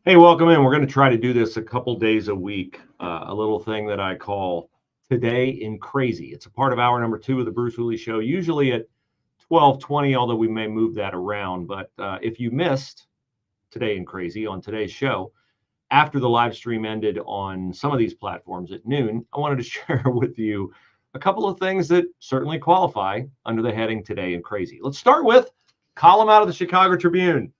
Hey, welcome in. We're going to try to do this a couple days a week, a little thing that I call Today in Crazy. It's a part of hour number 2 of the Bruce Hooley Show, usually at 12:20, although we may move that around. But if you missed Today in Crazy on today's show, after the live stream ended on some of these platforms at noon, I wanted to share with you a couple of things that certainly qualify under the heading Today in Crazy. Let's start with column out of the Chicago Tribune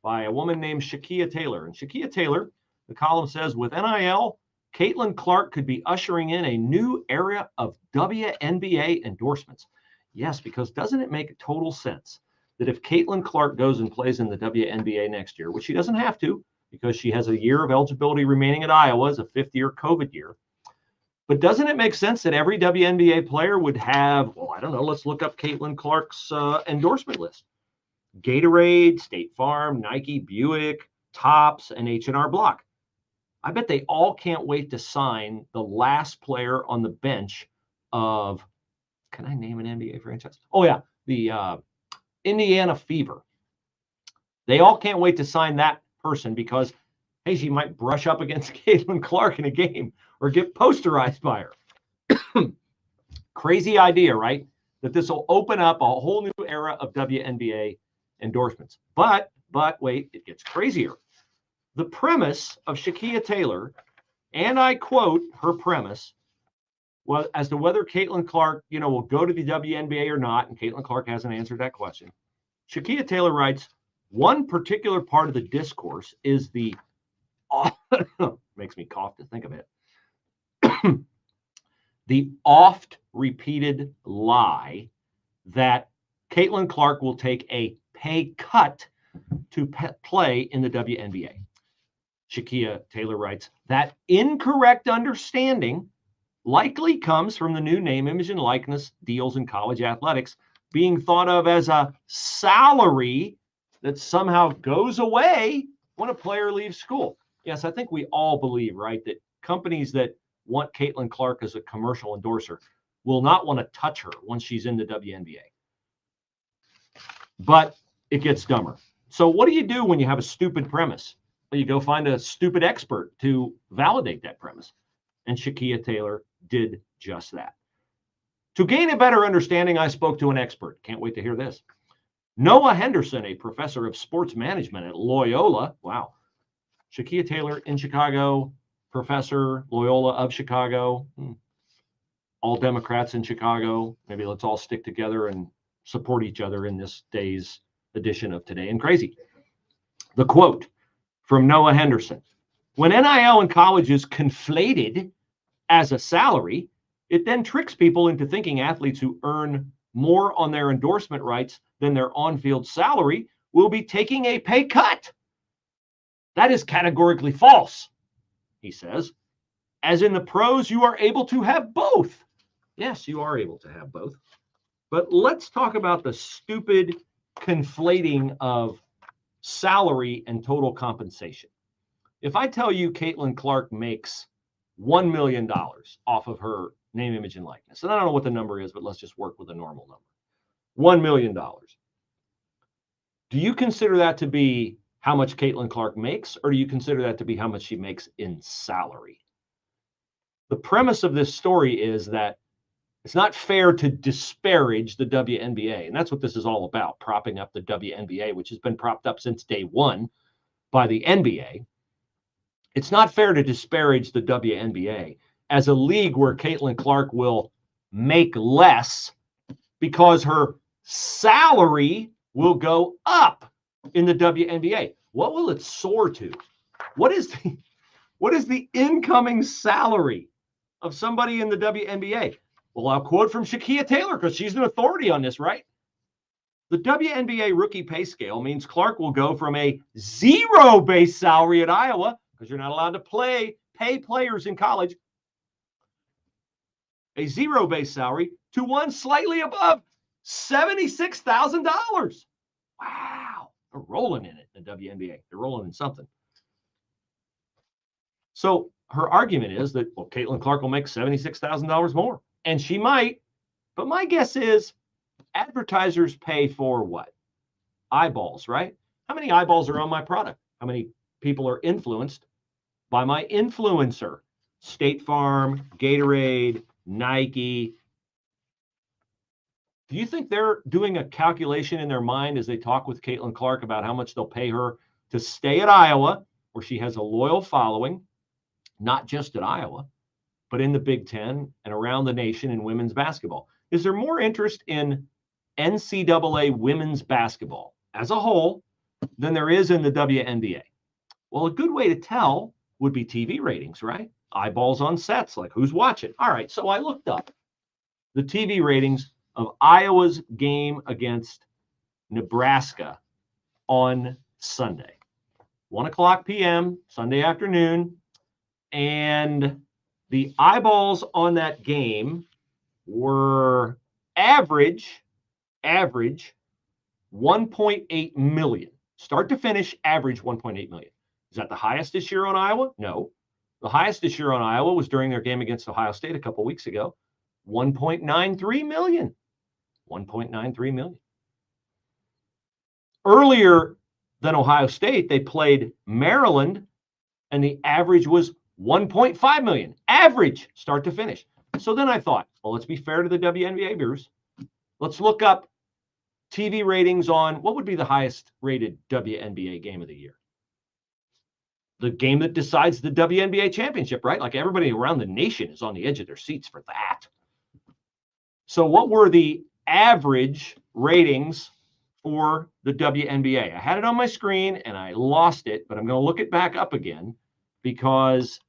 by a woman named Shakia Taylor. And Shakia Taylor, the column says, with NIL, Caitlin Clark could be ushering in a new era of WNBA endorsements. Yes, because doesn't it make total sense that if Caitlin Clark goes and plays in the WNBA next year, which she doesn't have to because she has a year of eligibility remaining at Iowa as a fifth-year COVID year, but doesn't it make sense that every WNBA player would have, well, I don't know, let's look up Caitlin Clark's endorsement list. Gatorade, State Farm, Nike, Buick, Topps, and H&R Block. I bet they all can't wait to sign the last player on the bench of, can I name an NBA franchise? Oh, yeah, the Indiana Fever. They all can't wait to sign that person because, hey, she might brush up against Caitlin Clark in a game or get posterized by her. Crazy idea, right? That this will open up a whole new era of WNBA endorsements. But wait, it gets crazier. The premise of Shakia Taylor, and I quote her premise, well, as to whether Caitlin Clark, will go to the WNBA or not, and Caitlin Clark hasn't answered that question. Shakia Taylor writes, one particular part of the discourse is the, makes me cough to think of it, the oft repeated lie that Caitlin Clark will take a pay cut to play in the WNBA. Shakia Taylor writes, that incorrect understanding likely comes from the new name, image, and likeness deals in college athletics being thought of as a salary that somehow goes away when a player leaves school. Yes, I think we all believe, right, that companies that want Caitlin Clark as a commercial endorser will not want to touch her once she's in the WNBA. But it gets dumber. So what do you do when you have a stupid premise? Well, you go find a stupid expert to validate that premise. And Shakia Taylor did just that. To gain a better understanding, I spoke to an expert. Can't wait to hear this. Noah Henderson, a professor of sports management at Loyola. Wow. Shakia Taylor in Chicago, professor, Loyola of Chicago. All Democrats in Chicago. Maybe let's all stick together and support each other in this day's edition of Today in Crazy. The quote from Noah Henderson. When NIL in college is conflated as a salary, it then tricks people into thinking athletes who earn more on their endorsement rights than their on-field salary will be taking a pay cut. That is categorically false, he says. As in the pros, you are able to have both. Yes, you are able to have both. But let's talk about the stupid conflating of salary and total compensation. If I tell you Caitlin Clark makes $1 million off of her name, image, and likeness, and I don't know what the number is, but let's just work with a normal number. $1 million. Do you consider that to be how much Caitlin Clark makes, or do you consider that to be how much she makes in salary? The premise of this story is that it's not fair to disparage the WNBA, and that's what this is all about, propping up the WNBA, which has been propped up since day one by the NBA. It's not fair to disparage the WNBA as a league where Caitlin Clark will make less because her salary will go up in the WNBA. What will it soar to? What is the incoming salary of somebody in the WNBA? Well, I'll quote from Shakia Taylor because she's an authority on this, right? The WNBA rookie pay scale means Clark will go from a zero base salary at Iowa, because you're not allowed to pay players in college, a zero base salary, to one slightly above $76,000. Wow. They're rolling in it, the WNBA. They're rolling in something. So her argument is that, well, Caitlin Clark will make $76,000 more. And she might, but my guess is advertisers pay for what? Eyeballs, right? How many eyeballs are on my product? How many people are influenced by my influencer? State Farm, Gatorade, Nike. Do you think they're doing a calculation in their mind as they talk with Caitlin Clark about how much they'll pay her to stay at Iowa, where she has a loyal following, not just at Iowa, but in the Big Ten and around the nation in women's basketball? Is there more interest in NCAA women's basketball as a whole than there is in the WNBA? Well, a good way to tell would be TV ratings, right? Eyeballs on sets, like who's watching. All right, so I looked up the TV ratings of Iowa's game against Nebraska on Sunday, 1:00 p.m., Sunday afternoon. And the eyeballs on that game were average 1.8 million. Start to finish, average 1.8 million. Is that the highest this year on Iowa? No. The highest this year on Iowa was during their game against Ohio State a couple weeks ago, 1.93 million. 1.93 million. Earlier than Ohio State, they played Maryland, and the average was 1.5 million. Average, start to finish. So then I thought, well, let's be fair to the WNBA, Bruce. Let's look up TV ratings on what would be the highest rated WNBA game of the year. The game that decides the WNBA championship, right? Like everybody around the nation is on the edge of their seats for that. So what were the average ratings for the WNBA? I had it on my screen and I lost it, but I'm going to look it back up again because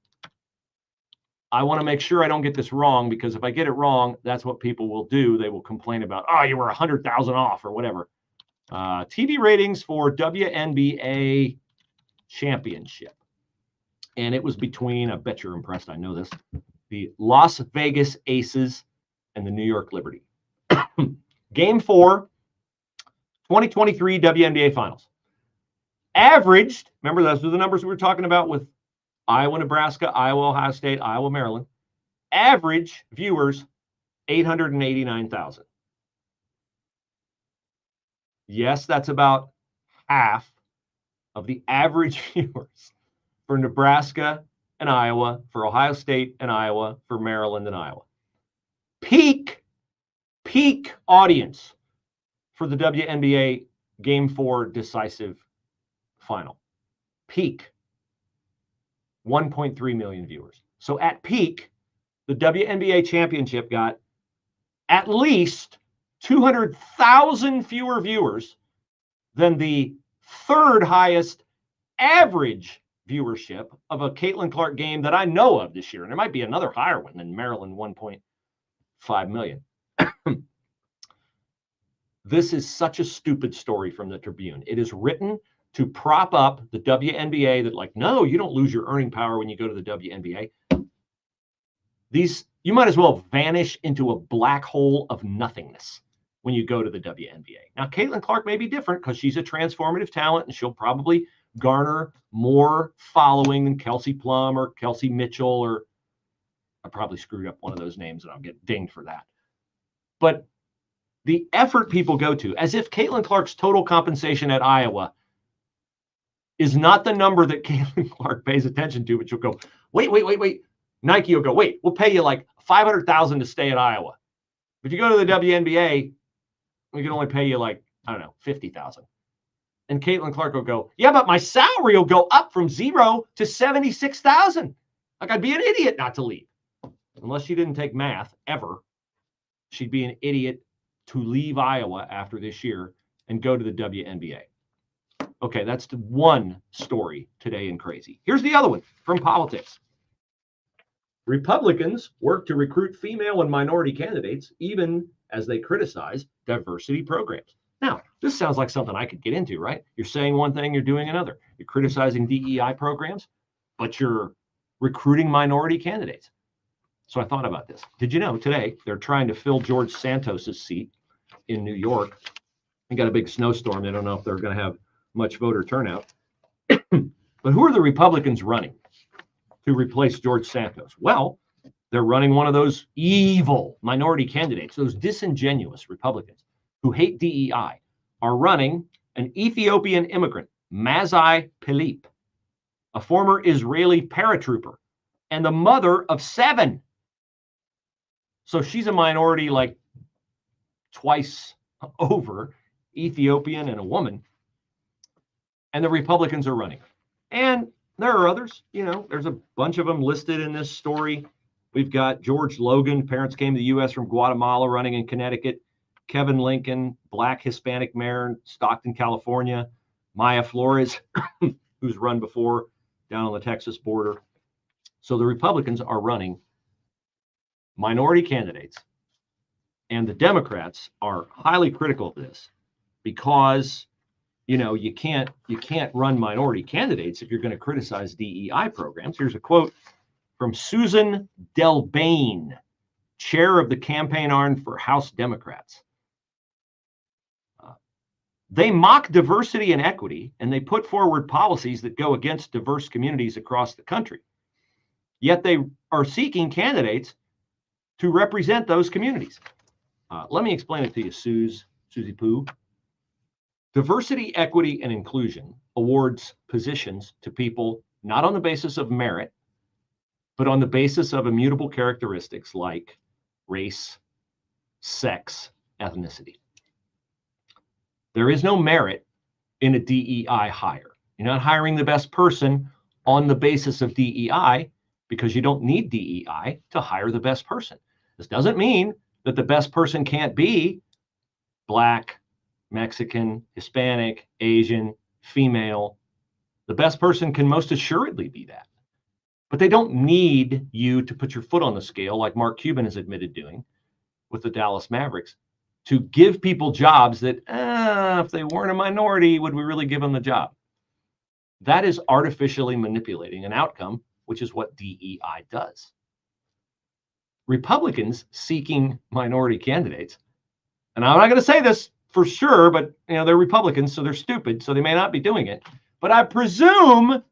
I want to make sure I don't get this wrong, because if I get it wrong, that's what people will do. They will complain about, oh, you were 100,000 off or whatever. TV ratings for WNBA championship. And it was between, I bet you're impressed, I know this, the Las Vegas Aces and the New York Liberty. Game 4, 2023 WNBA Finals. Averaged, remember those were the numbers we were talking about with Iowa, Nebraska, Iowa, Ohio State, Iowa, Maryland. Average viewers, 889,000. Yes, that's about half of the average viewers for Nebraska and Iowa, for Ohio State and Iowa, for Maryland and Iowa. Peak audience for the WNBA Game 4 decisive final. Peak, 1.3 million viewers. So at peak, the WNBA championship got at least 200,000 fewer viewers than the third highest average viewership of a Caitlin Clark game that I know of this year. And there might be another higher one than Maryland, 1.5 million. This is such a stupid story from the Tribune. It is written to prop up the WNBA that, like, no, you don't lose your earning power when you go to the WNBA. You might as well vanish into a black hole of nothingness when you go to the WNBA. Now, Caitlin Clark may be different because she's a transformative talent and she'll probably garner more following than Kelsey Plum or Kelsey Mitchell, or I probably screwed up one of those names and I'll get dinged for that. But the effort people go to, as if Caitlin Clark's total compensation at Iowa is not the number that Caitlin Clark pays attention to, but you'll go, wait. Nike will go, wait, we'll pay you like $500,000 to stay at Iowa. If you go to the WNBA, we can only pay you like, I don't know, $50,000. And Caitlin Clark will go, yeah, but my salary will go up from 0 to $76,000. Like, I'd be an idiot not to leave. Unless she didn't take math ever, she'd be an idiot to leave Iowa after this year and go to the WNBA. Okay, that's the one story today in Crazy. Here's the other one from politics. Republicans work to recruit female and minority candidates, even as they criticize diversity programs. Now, this sounds like something I could get into, right? You're saying one thing, you're doing another. You're criticizing DEI programs, but you're recruiting minority candidates. So I thought about this. Did you know today they're trying to fill George Santos's seat in New York? They got a big snowstorm. They don't know if they're going to have much voter turnout. But who are the Republicans running to replace George Santos? Well, they're running one of those evil minority candidates, those disingenuous Republicans who hate DEI, are running an Ethiopian immigrant, Mazai Philippe. a former Israeli paratrooper, and the mother of 7. So she's a minority like twice over, Ethiopian and a woman. And the Republicans are running. And there are others, there's a bunch of them listed in this story. We've got George Logan, parents came to the U.S. from Guatemala, running in Connecticut. Kevin Lincoln, Black Hispanic mayor in Stockton, California. Maya Flores, who's run before down on the Texas border. So the Republicans are running minority candidates. And the Democrats are highly critical of this because, you can't run minority candidates if you're going to criticize DEI programs. Here's a quote from Susan Delbane, chair of the campaign arm for House Democrats. They mock diversity and equity, and they put forward policies that go against diverse communities across the country. Yet they are seeking candidates to represent those communities. Let me explain it to you, Susie Poo. Diversity, equity, and inclusion awards positions to people not on the basis of merit, but on the basis of immutable characteristics like race, sex, ethnicity. There is no merit in a DEI hire. You're not hiring the best person on the basis of DEI because you don't need DEI to hire the best person. This doesn't mean that the best person can't be Black, Mexican, Hispanic, Asian, female. The best person can most assuredly be that. But they don't need you to put your foot on the scale like Mark Cuban has admitted doing with the Dallas Mavericks to give people jobs that, if they weren't a minority, would we really give them the job? That is artificially manipulating an outcome, which is what DEI does. Republicans seeking minority candidates, and I'm not going to say this for sure, but they're Republicans, so they're stupid, so they may not be doing it. But I presume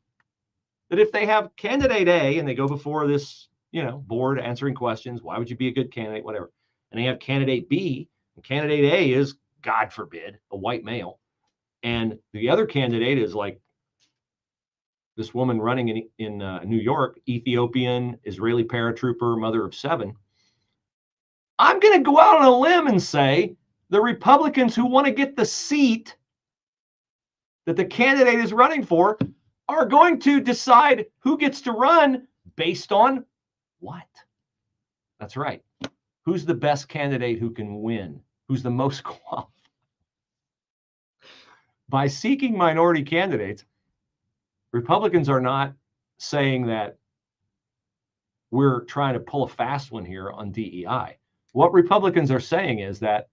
that if they have candidate A and they go before this, board answering questions, why would you be a good candidate, whatever, and they have candidate B, and candidate A is, God forbid, a white male, and the other candidate is like this woman running in New York, Ethiopian, Israeli paratrooper, mother of 7. I'm going to go out on a limb and say the Republicans who want to get the seat that the candidate is running for are going to decide who gets to run based on what? That's right. Who's the best candidate who can win? Who's the most qualified? By seeking minority candidates, Republicans are not saying that we're trying to pull a fast one here on DEI. What Republicans are saying is that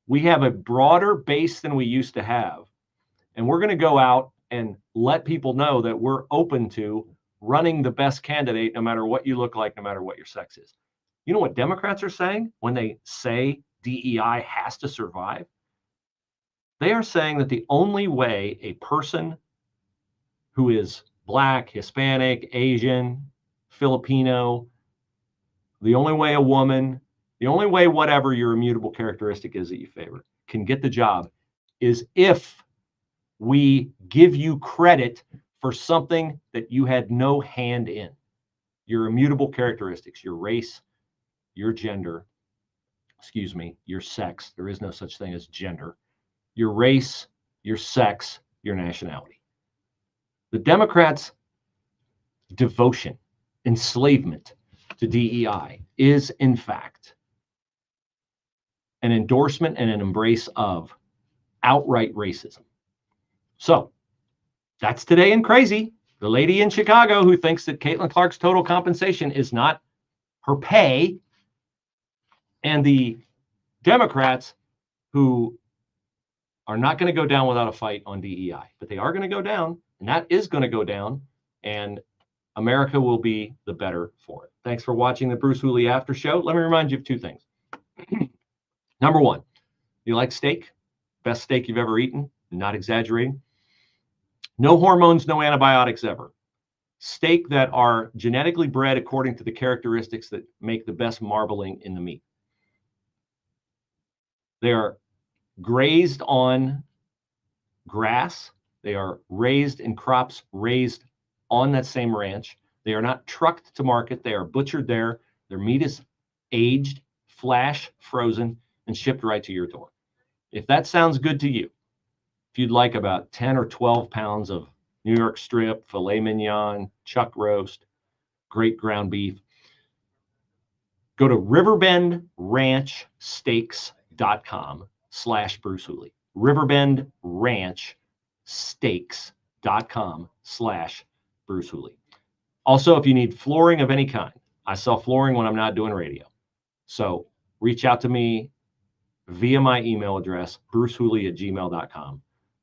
we have a broader base than we used to have, and we're going to go out and let people know that we're open to running the best candidate no matter what you look like, no matter what your sex is. You know what Democrats are saying when they say DEI has to survive? They are saying that the only way a person who is Black, Hispanic, Asian, Filipino, the only way a woman, the only way whatever your immutable characteristic is that you favor can get the job is if we give you credit for something that you had no hand in. Your immutable characteristics, your race, your gender, your sex. There is no such thing as gender. Your race, your sex, your nationality. The Democrats' devotion, enslavement to DEI is, in fact, an endorsement and an embrace of outright racism. So that's Today in Crazy. The lady in Chicago who thinks that Caitlin Clark's total compensation is not her pay, and the Democrats who are not going to go down without a fight on DEI, but they are going to go down, and that is going to go down, and America will be the better for it. Thanks for watching the Bruce Hooley After Show. Let me remind you of 2 things. Number 1, you like steak? Best steak you've ever eaten? Not exaggerating. No hormones, no antibiotics ever. Steak that are genetically bred according to the characteristics that make the best marbling in the meat. They are grazed on grass. They are raised in crops raised on that same ranch. They are not trucked to market. They are butchered there. Their meat is aged, flash frozen, and shipped right to your door. If that sounds good to you, if you'd like about 10 or 12 pounds of New York strip, filet mignon, chuck roast, great ground beef, go to riverbendranchsteaks.com/Bruce Hooley. riverbendranchsteaks.com/Bruce Hooley. Also, if you need flooring of any kind, I sell flooring when I'm not doing radio. So reach out to me via my email address, brucehooley@gmail.com,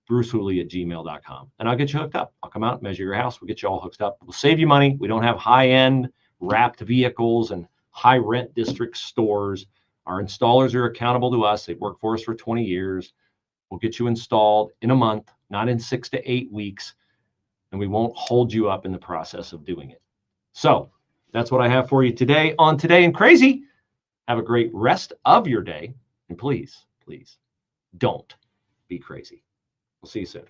brucehooley@gmail.com, and I'll get you hooked up. I'll come out, measure your house. We'll get you all hooked up. We'll save you money. We don't have high-end wrapped vehicles and high rent district stores. Our installers are accountable to us. They've worked for us for 20 years. We'll get you installed in a month, not in 6 to 8 weeks, and we won't hold you up in the process of doing it. So that's what I have for you today on Today in Crazy. Have a great rest of your day, and please, please don't be crazy. We'll see you soon.